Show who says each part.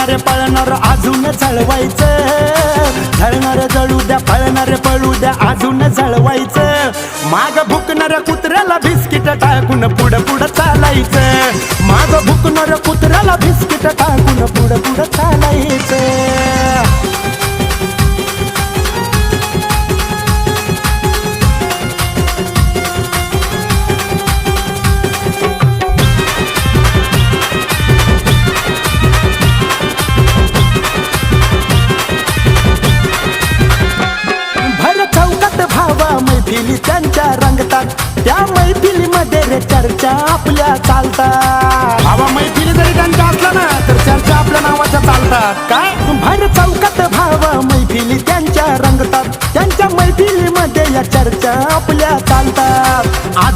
Speaker 1: पळणारे पळणार अजून झळवायचं, झळणार जळू द्या पळणारे पळू द्या अजून झळवायचं, माग भुकणाऱ्या कुत्र्याला बिस्किट टाकून पुढं पुढं चालायचं, माग भुकणाऱ्या कुत्र्याला बिस्किट टाकून पुढं पुढं चालायचं. मैफिली त्यांच्या रंगतात, त्या मैफिलीमध्ये रे चर्चा आपल्या चालतात. भावा मैफिली जरी त्यांच्या असल्या ना तर चर्चा आपल्या नावाच्या चालतात. काय भर चौकात भावा मैफिली त्यांच्या रंगतात, त्यांच्या मैफिलीमध्ये या चर्चा आपल्या चालतात. आज